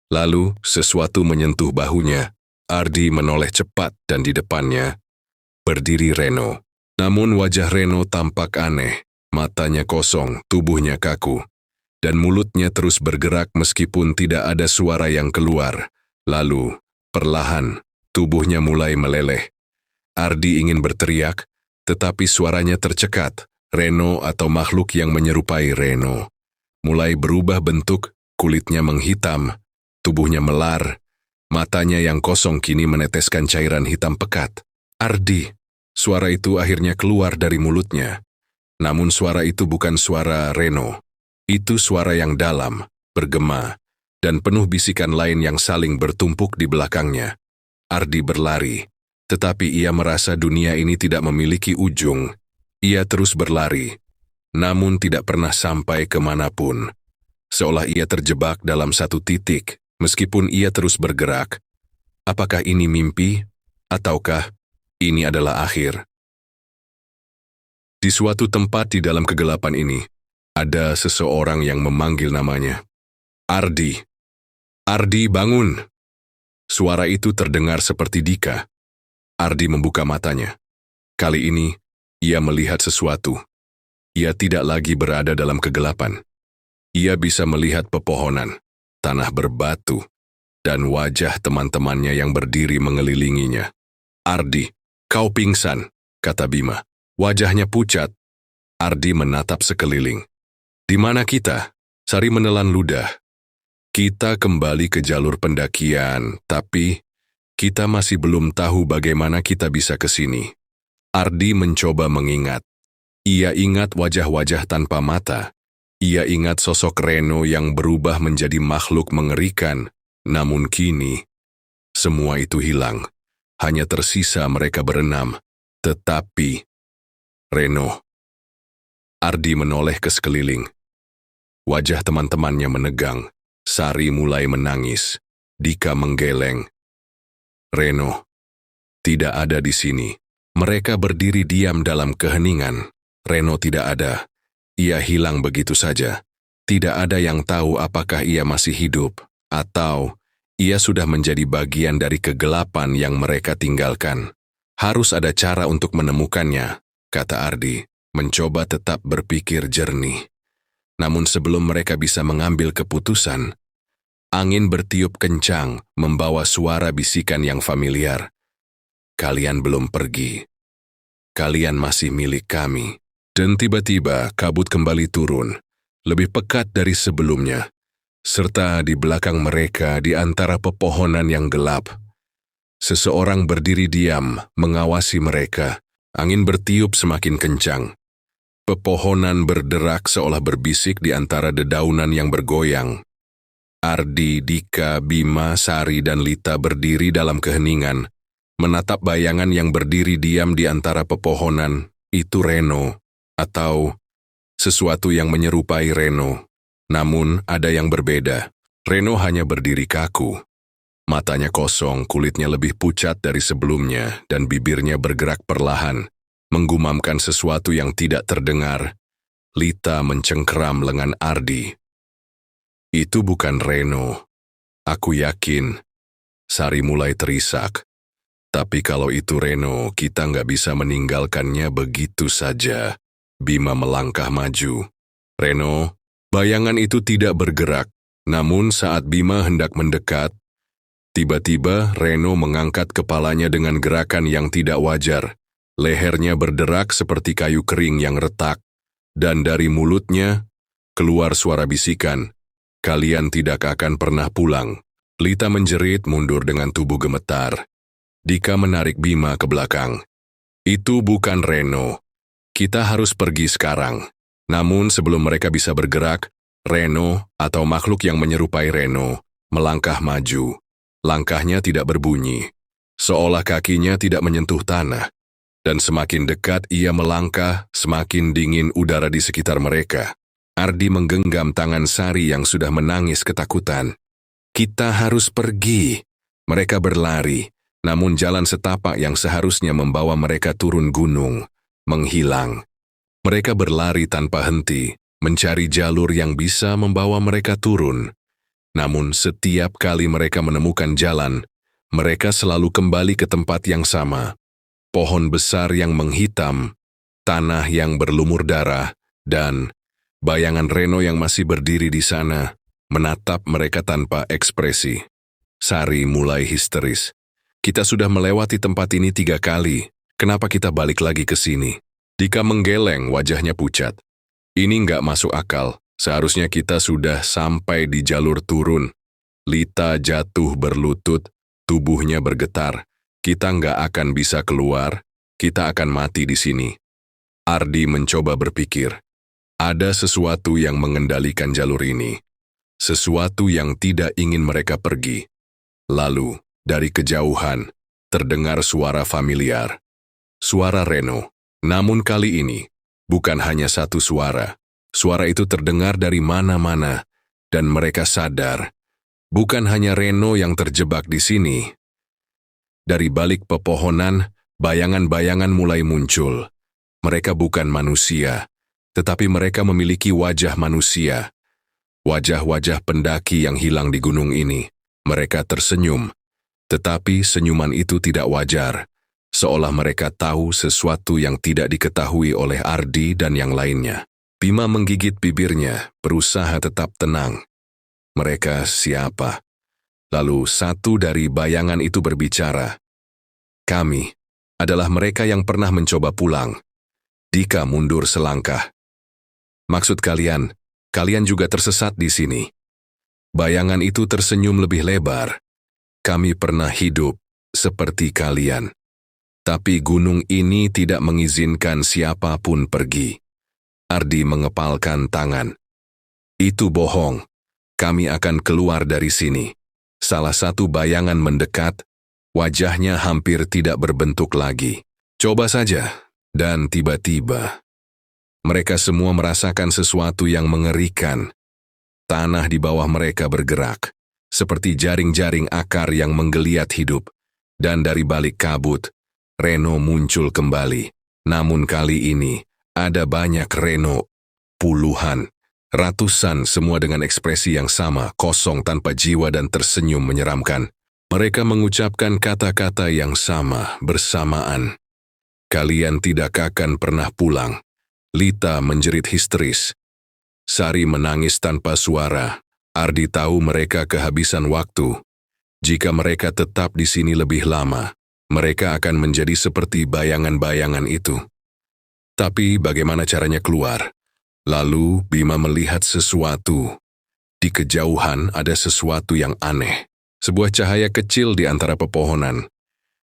S1: Lalu sesuatu menyentuh bahunya. Ardi menoleh cepat dan di depannya berdiri Reno. Namun wajah Reno tampak aneh, matanya kosong, tubuhnya kaku. Dan mulutnya terus bergerak meskipun tidak ada suara yang keluar. Lalu, perlahan, tubuhnya mulai meleleh. Ardi ingin berteriak, tetapi suaranya tercekat. Reno atau makhluk yang menyerupai Reno mulai berubah bentuk, kulitnya menghitam, tubuhnya melar, matanya yang kosong kini meneteskan cairan hitam pekat. Ardi, suara itu akhirnya keluar dari mulutnya. Namun suara itu bukan suara Reno. Itu suara yang dalam, bergema, dan penuh bisikan lain yang saling bertumpuk di belakangnya. Ardi berlari, tetapi ia merasa dunia ini tidak memiliki ujung. Ia terus berlari, namun tidak pernah sampai kemanapun. Seolah ia terjebak dalam satu titik, meskipun ia terus bergerak. Apakah ini mimpi, ataukah ini adalah akhir? Di suatu tempat di dalam kegelapan ini, ada seseorang yang memanggil namanya. Ardi. Ardi, bangun! Suara itu terdengar seperti Dika. Ardi membuka matanya. Kali ini, ia melihat sesuatu. Ia tidak lagi berada dalam kegelapan. Ia bisa melihat pepohonan, tanah berbatu, dan wajah teman-temannya yang berdiri mengelilinginya. Ardi, kau pingsan, kata Bima. Wajahnya pucat. Ardi menatap sekeliling. Di mana kita? Sari menelan ludah. Kita kembali ke jalur pendakian, tapi kita masih belum tahu bagaimana kita bisa ke sini. Ardi mencoba mengingat. Ia ingat wajah-wajah tanpa mata. Ia ingat sosok Reno yang berubah menjadi makhluk mengerikan. Namun kini, semua itu hilang. Hanya tersisa mereka berenam. Tetapi, Reno. Ardi menoleh ke sekeliling. Wajah teman-temannya menegang. Sari mulai menangis. Dika menggeleng. Reno, tidak ada di sini. Mereka berdiri diam dalam keheningan. Reno tidak ada. Ia hilang begitu saja. Tidak ada yang tahu apakah ia masih hidup, atau ia sudah menjadi bagian dari kegelapan yang mereka tinggalkan. Harus ada cara untuk menemukannya, kata Ardi, mencoba tetap berpikir jernih. Namun sebelum mereka bisa mengambil keputusan, angin bertiup kencang, membawa suara bisikan yang familiar. Kalian belum pergi. Kalian masih milik kami. Dan tiba-tiba kabut kembali turun, lebih pekat dari sebelumnya, serta di belakang mereka di antara pepohonan yang gelap. Seseorang berdiri diam, mengawasi mereka. Angin bertiup semakin kencang. Pepohonan berderak seolah berbisik di antara dedaunan yang bergoyang. Ardi, Dika, Bima, Sari, dan Lita berdiri dalam keheningan, menatap bayangan yang berdiri diam di antara pepohonan. Itu Reno. Atau sesuatu yang menyerupai Reno. Namun ada yang berbeda. Reno hanya berdiri kaku. Matanya kosong, kulitnya lebih pucat dari sebelumnya, dan bibirnya bergerak perlahan, menggumamkan sesuatu yang tidak terdengar. Lita mencengkeram lengan Ardi. Itu bukan Reno. Aku yakin. Sari mulai terisak. Tapi kalau itu Reno, kita nggak bisa meninggalkannya begitu saja. Bima melangkah maju. Reno, bayangan itu tidak bergerak. Namun saat Bima hendak mendekat, tiba-tiba Reno mengangkat kepalanya dengan gerakan yang tidak wajar. Lehernya berderak seperti kayu kering yang retak. Dan dari mulutnya, keluar suara bisikan. Kalian tidak akan pernah pulang. Lita menjerit mundur dengan tubuh gemetar. Dika menarik Bima ke belakang. Itu bukan Reno. Kita harus pergi sekarang. Namun sebelum mereka bisa bergerak, Reno, atau makhluk yang menyerupai Reno, melangkah maju. Langkahnya tidak berbunyi, seolah kakinya tidak menyentuh tanah. Dan semakin dekat ia melangkah, semakin dingin udara di sekitar mereka. Ardi menggenggam tangan Sari yang sudah menangis ketakutan. Kita harus pergi. Mereka berlari, namun jalan setapak yang seharusnya membawa mereka turun gunung menghilang. Mereka berlari tanpa henti, mencari jalur yang bisa membawa mereka turun. Namun setiap kali mereka menemukan jalan, mereka selalu kembali ke tempat yang sama. Pohon besar yang menghitam, tanah yang berlumur darah, dan bayangan Reno yang masih berdiri di sana, menatap mereka tanpa ekspresi. Sari mulai histeris. Kita sudah melewati tempat ini 3 kali. Kenapa kita balik lagi ke sini? Dika menggeleng, wajahnya pucat. Ini nggak masuk akal. Seharusnya kita sudah sampai di jalur turun. Lita jatuh berlutut, tubuhnya bergetar. Kita nggak akan bisa keluar. Kita akan mati di sini. Ardi mencoba berpikir. Ada sesuatu yang mengendalikan jalur ini. Sesuatu yang tidak ingin mereka pergi. Lalu, dari kejauhan, terdengar suara familiar. Suara Reno. Namun kali ini, Bukan hanya satu suara. Suara itu terdengar dari mana-mana, dan mereka sadar, bukan hanya Reno yang terjebak di sini. Dari balik pepohonan, bayangan-bayangan mulai muncul. Mereka bukan manusia, tetapi mereka memiliki wajah manusia. Wajah-wajah pendaki yang hilang di gunung ini. Mereka tersenyum, tetapi senyuman itu tidak wajar, seolah mereka tahu sesuatu yang tidak diketahui oleh Ardi dan yang lainnya. Bima menggigit bibirnya, berusaha tetap tenang. Mereka siapa? Lalu satu dari bayangan itu berbicara. Kami adalah mereka yang pernah mencoba pulang. Dika mundur selangkah. Maksud kalian juga tersesat di sini. Bayangan itu tersenyum lebih lebar. Kami pernah hidup seperti kalian. Tapi gunung ini tidak mengizinkan siapapun pergi. Ardi mengepalkan tangan. Itu bohong. Kami akan keluar dari sini. Salah satu bayangan mendekat, wajahnya hampir tidak berbentuk lagi. Coba saja. Dan tiba-tiba, mereka semua merasakan sesuatu yang mengerikan. Tanah di bawah mereka bergerak, seperti jaring-jaring akar yang menggeliat hidup. Dan dari balik kabut, Reno muncul kembali. Namun kali ini, ada banyak Reno. Puluhan, ratusan, semua dengan ekspresi yang sama, kosong tanpa jiwa dan tersenyum menyeramkan. Mereka mengucapkan kata-kata yang sama bersamaan. Kalian tidak akan pernah pulang. Lita menjerit histeris. Sari menangis tanpa suara. Ardi tahu mereka kehabisan waktu. Jika mereka tetap di sini lebih lama, mereka akan menjadi seperti bayangan-bayangan itu. Tapi bagaimana caranya keluar? Lalu Bima melihat sesuatu. Di kejauhan ada sesuatu yang aneh. Sebuah cahaya kecil di antara pepohonan.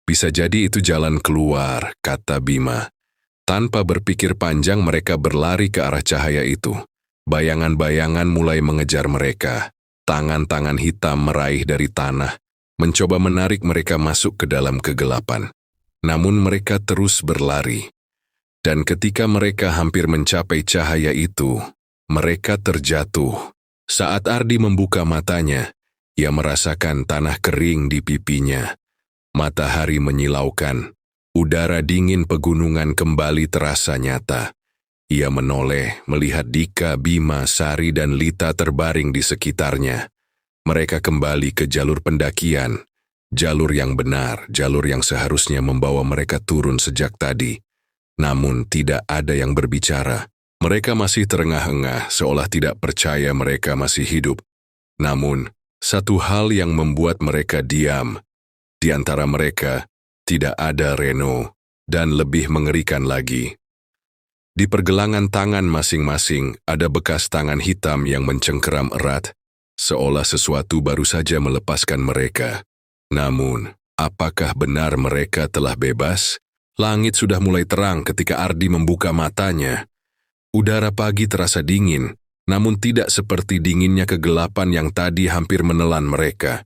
S1: Bisa jadi itu jalan keluar, kata Bima. Tanpa berpikir panjang mereka berlari ke arah cahaya itu. Bayangan-bayangan mulai mengejar mereka. Tangan-tangan hitam meraih dari tanah, mencoba menarik mereka masuk ke dalam kegelapan. Namun mereka terus berlari. Dan ketika mereka hampir mencapai cahaya itu, mereka terjatuh. Saat Ardi membuka matanya, ia merasakan tanah kering di pipinya. Matahari menyilaukan. Udara dingin pegunungan kembali terasa nyata. Ia menoleh melihat Dika, Bima, Sari, dan Lita terbaring di sekitarnya. Mereka kembali ke jalur pendakian. Jalur yang benar, jalur yang seharusnya membawa mereka turun sejak tadi. Namun tidak ada yang berbicara. Mereka masih terengah-engah, seolah tidak percaya mereka masih hidup. Namun, satu hal yang membuat mereka diam. Di antara mereka, tidak ada Reno. Dan lebih mengerikan lagi, di pergelangan tangan masing-masing ada bekas tangan hitam yang mencengkeram erat, seolah sesuatu baru saja melepaskan mereka. Namun, apakah benar mereka telah bebas? Langit sudah mulai terang ketika Ardi membuka matanya. Udara pagi terasa dingin, namun tidak seperti dinginnya kegelapan yang tadi hampir menelan mereka.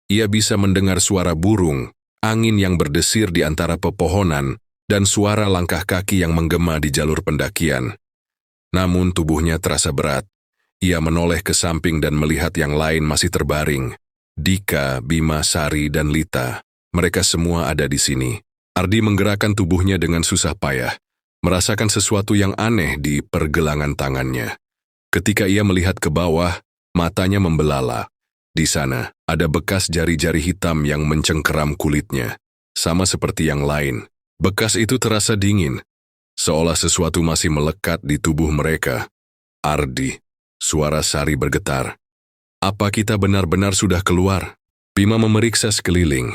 S1: Ia bisa mendengar suara burung, angin yang berdesir di antara pepohonan, dan suara langkah kaki yang menggema di jalur pendakian. Namun tubuhnya terasa berat. Ia menoleh ke samping dan melihat yang lain masih terbaring. Dika, Bima, Sari, dan Lita. Mereka semua ada di sini. Ardi menggerakkan tubuhnya dengan susah payah, merasakan sesuatu yang aneh di pergelangan tangannya. Ketika ia melihat ke bawah, matanya membelala. Di sana, ada bekas jari-jari hitam yang mencengkeram kulitnya. Sama seperti yang lain. Bekas itu terasa dingin, seolah sesuatu masih melekat di tubuh mereka. Ardi, suara Sari bergetar. Apa kita benar-benar sudah keluar? Bima memeriksa sekeliling.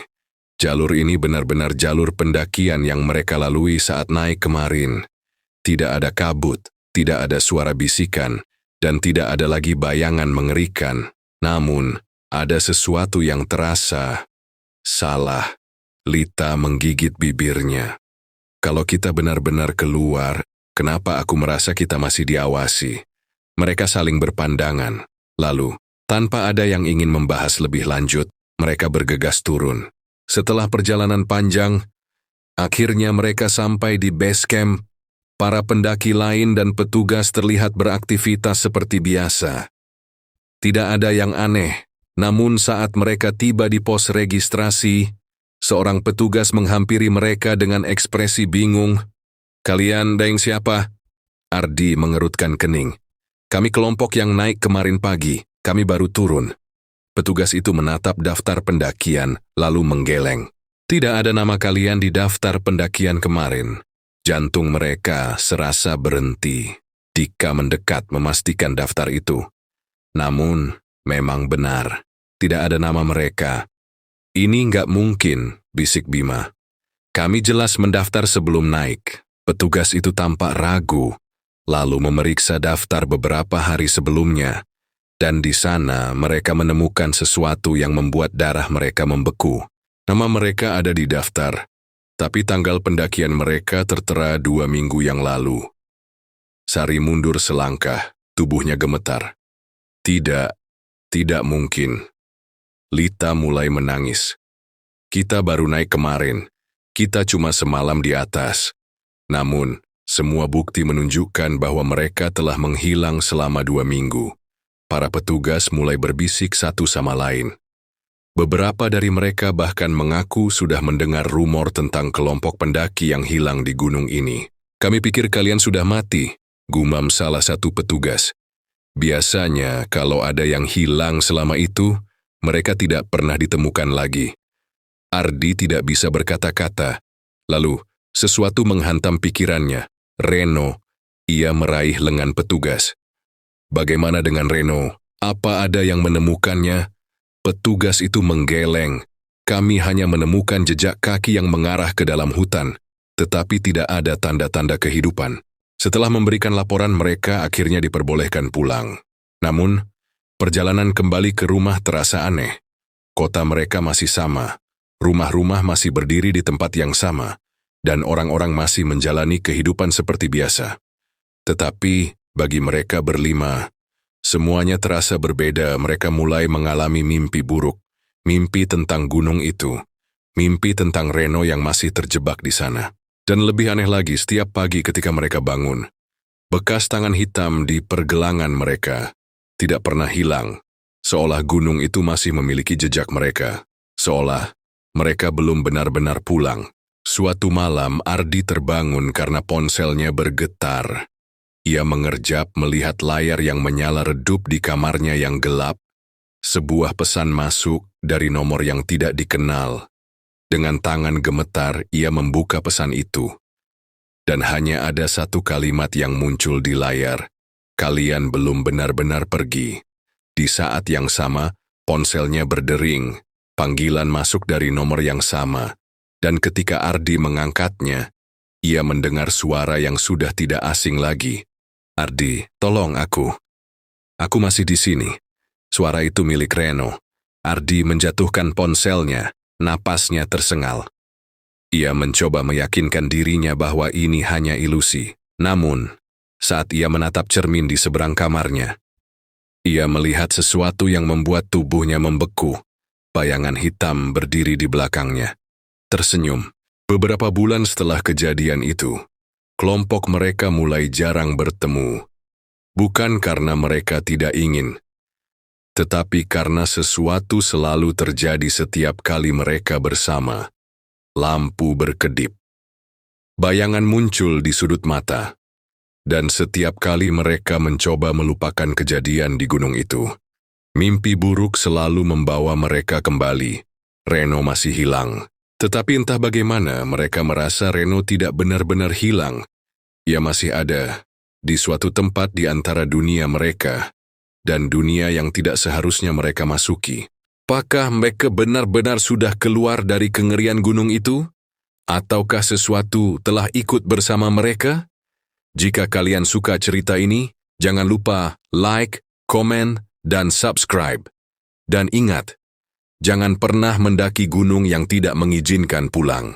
S1: Jalur ini benar-benar jalur pendakian yang mereka lalui saat naik kemarin. Tidak ada kabut, tidak ada suara bisikan, dan tidak ada lagi bayangan mengerikan. Namun, ada sesuatu yang terasa salah. Lita menggigit bibirnya. Kalau kita benar-benar keluar, kenapa aku merasa kita masih diawasi? Mereka saling berpandangan. Lalu, tanpa ada yang ingin membahas lebih lanjut, mereka bergegas turun. Setelah perjalanan panjang, akhirnya mereka sampai di base camp. Para pendaki lain dan petugas terlihat beraktivitas seperti biasa. Tidak ada yang aneh, namun saat mereka tiba di pos registrasi, seorang petugas menghampiri mereka dengan ekspresi bingung. "Kalian deng siapa?" Ardi mengerutkan kening. "Kami kelompok yang naik kemarin pagi, kami baru turun." Petugas itu menatap daftar pendakian, lalu menggeleng. "Tidak ada nama kalian di daftar pendakian kemarin." Jantung mereka serasa berhenti. Dika mendekat memastikan daftar itu. Namun, memang benar, tidak ada nama mereka. "Ini nggak mungkin," bisik Bima. "Kami jelas mendaftar sebelum naik." Petugas itu tampak ragu, lalu memeriksa daftar beberapa hari sebelumnya, dan di sana mereka menemukan sesuatu yang membuat darah mereka membeku. Nama mereka ada di daftar, tapi tanggal pendakian mereka tertera 2 minggu yang lalu. Sari mundur selangkah, tubuhnya gemetar. Tidak mungkin." Lita mulai menangis. "Kita baru naik kemarin, kita cuma semalam di atas. Namun, semua bukti menunjukkan bahwa mereka telah menghilang selama 2 minggu. Para petugas mulai berbisik satu sama lain. Beberapa dari mereka bahkan mengaku sudah mendengar rumor tentang kelompok pendaki yang hilang di gunung ini. "Kami pikir kalian sudah mati," gumam salah satu petugas. "Biasanya kalau ada yang hilang selama itu, mereka tidak pernah ditemukan lagi." Ardi tidak bisa berkata-kata. Lalu, sesuatu menghantam pikirannya. Reno. Ia meraih lengan petugas. "Bagaimana dengan Reno? Apa ada yang menemukannya?" Petugas itu menggeleng. "Kami hanya menemukan jejak kaki yang mengarah ke dalam hutan, tetapi tidak ada tanda-tanda kehidupan." Setelah memberikan laporan, mereka akhirnya diperbolehkan pulang. Namun, perjalanan kembali ke rumah terasa aneh. Kota mereka masih sama. Rumah-rumah masih berdiri di tempat yang sama, dan orang-orang masih menjalani kehidupan seperti biasa. Tetapi, bagi mereka berlima, semuanya terasa berbeda. Mereka mulai mengalami mimpi buruk, mimpi tentang gunung itu, mimpi tentang Reno yang masih terjebak di sana. Dan lebih aneh lagi, setiap pagi ketika mereka bangun, bekas tangan hitam di pergelangan mereka tidak pernah hilang, seolah gunung itu masih memiliki jejak mereka, seolah mereka belum benar-benar pulang. Suatu malam, Ardi terbangun karena ponselnya bergetar. Ia mengerjap melihat layar yang menyala redup di kamarnya yang gelap. Sebuah pesan masuk dari nomor yang tidak dikenal. Dengan tangan gemetar, ia membuka pesan itu. Dan hanya ada satu kalimat yang muncul di layar. "Kalian belum benar-benar pergi." Di saat yang sama, ponselnya berdering. Panggilan masuk dari nomor yang sama. Dan ketika Ardi mengangkatnya, ia mendengar suara yang sudah tidak asing lagi. "Ardi, tolong aku. Aku masih di sini." Suara itu milik Reno. Ardi menjatuhkan ponselnya, napasnya tersengal. Ia mencoba meyakinkan dirinya bahwa ini hanya ilusi. Namun, saat ia menatap cermin di seberang kamarnya, ia melihat sesuatu yang membuat tubuhnya membeku. Bayangan hitam berdiri di belakangnya. Tersenyum. Beberapa bulan setelah kejadian itu, kelompok mereka mulai jarang bertemu. Bukan karena mereka tidak ingin, tetapi karena sesuatu selalu terjadi setiap kali mereka bersama. Lampu berkedip. Bayangan muncul di sudut mata. Dan setiap kali mereka mencoba melupakan kejadian di gunung itu, mimpi buruk selalu membawa mereka kembali. Reno masih hilang. Tetapi entah bagaimana mereka merasa Reno tidak benar-benar hilang. Ia masih ada di suatu tempat di antara dunia mereka dan dunia yang tidak seharusnya mereka masuki. Apakah mereka benar-benar sudah keluar dari kengerian gunung itu? Ataukah sesuatu telah ikut bersama mereka? Jika kalian suka cerita ini, jangan lupa like, komen, dan subscribe. Dan ingat, jangan pernah mendaki gunung yang tidak mengizinkan pulang.